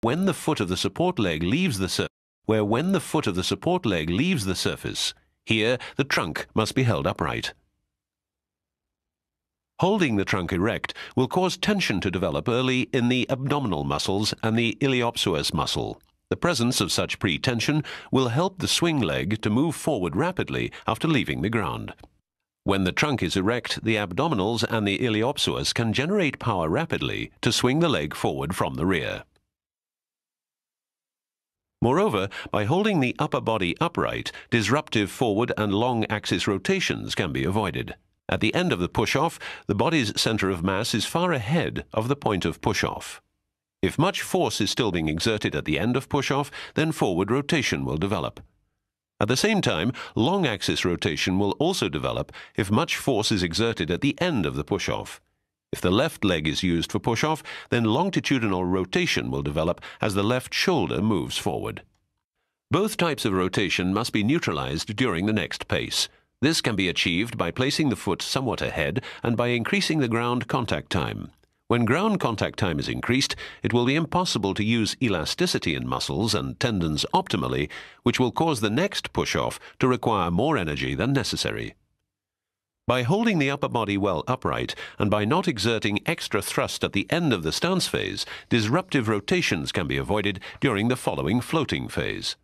when the foot of the support leg leaves the surface, here the trunk must be held upright. Holding the trunk erect will cause tension to develop early in the abdominal muscles and the iliopsoas muscle. The presence of such pre-tension will help the swing leg to move forward rapidly after leaving the ground. When the trunk is erect, the abdominals and the iliopsoas can generate power rapidly to swing the leg forward from the rear. Moreover, by holding the upper body upright, disruptive forward and long axis rotations can be avoided. At the end of the push-off, the body's center of mass is far ahead of the point of push-off. If much force is still being exerted at the end of push-off, then forward rotation will develop. At the same time, long axis rotation will also develop if much force is exerted at the end of the push-off. If the left leg is used for push-off, then longitudinal rotation will develop as the left shoulder moves forward. Both types of rotation must be neutralized during the next pace. This can be achieved by placing the foot somewhat ahead and by increasing the ground contact time. When ground contact time is increased, it will be impossible to use elasticity in muscles and tendons optimally, which will cause the next push-off to require more energy than necessary. By holding the upper body well upright and by not exerting extra thrust at the end of the stance phase, disruptive rotations can be avoided during the following floating phase.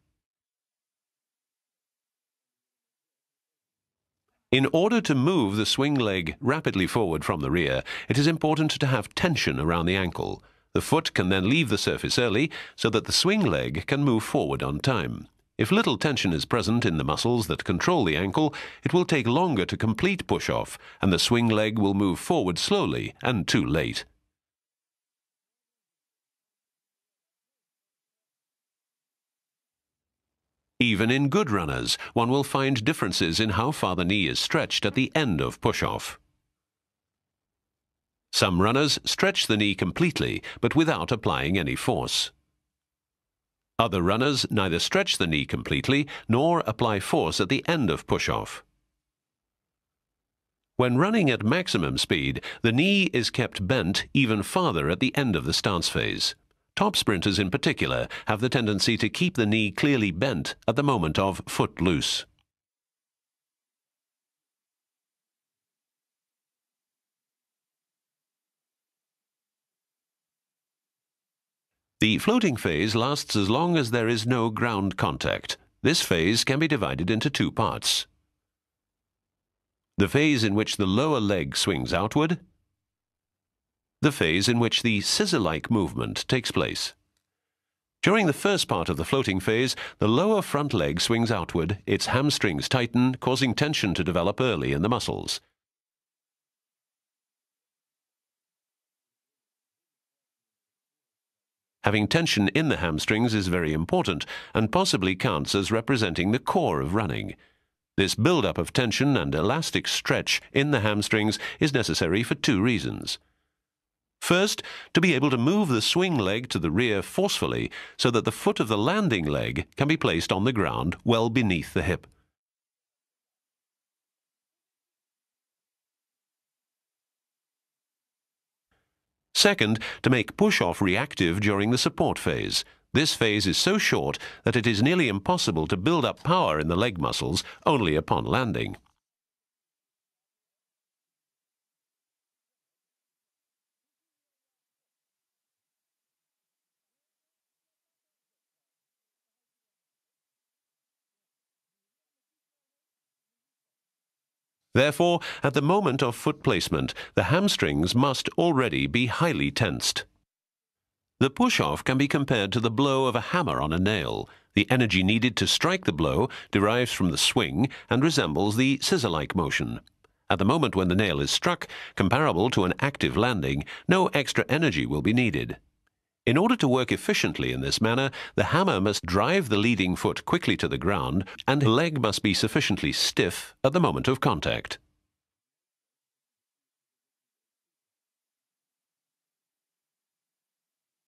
In order to move the swing leg rapidly forward from the rear, it is important to have tension around the ankle. The foot can then leave the surface early so that the swing leg can move forward on time. If little tension is present in the muscles that control the ankle, it will take longer to complete push-off, and the swing leg will move forward slowly and too late. Even in good runners, one will find differences in how far the knee is stretched at the end of push-off. Some runners stretch the knee completely, but without applying any force. Other runners neither stretch the knee completely nor apply force at the end of push-off. When running at maximum speed, the knee is kept bent even farther at the end of the stance phase. Top sprinters in particular have the tendency to keep the knee clearly bent at the moment of foot loose. The floating phase lasts as long as there is no ground contact. This phase can be divided into two parts. The phase in which the lower leg swings outward, the phase in which the scissor-like movement takes place. During the first part of the floating phase, the lower front leg swings outward, its hamstrings tighten, causing tension to develop early in the muscles. Having tension in the hamstrings is very important and possibly counts as representing the core of running. This build-up of tension and elastic stretch in the hamstrings is necessary for two reasons. First, to be able to move the swing leg to the rear forcefully so that the foot of the landing leg can be placed on the ground well beneath the hip. Second, to make push-off reactive during the support phase. This phase is so short that it is nearly impossible to build up power in the leg muscles only upon landing. Therefore, at the moment of foot placement, the hamstrings must already be highly tensed. The push-off can be compared to the blow of a hammer on a nail. The energy needed to strike the blow derives from the swing and resembles the scissor-like motion. At the moment when the nail is struck, comparable to an active landing, no extra energy will be needed. In order to work efficiently in this manner, the hammer must drive the leading foot quickly to the ground and the leg must be sufficiently stiff at the moment of contact.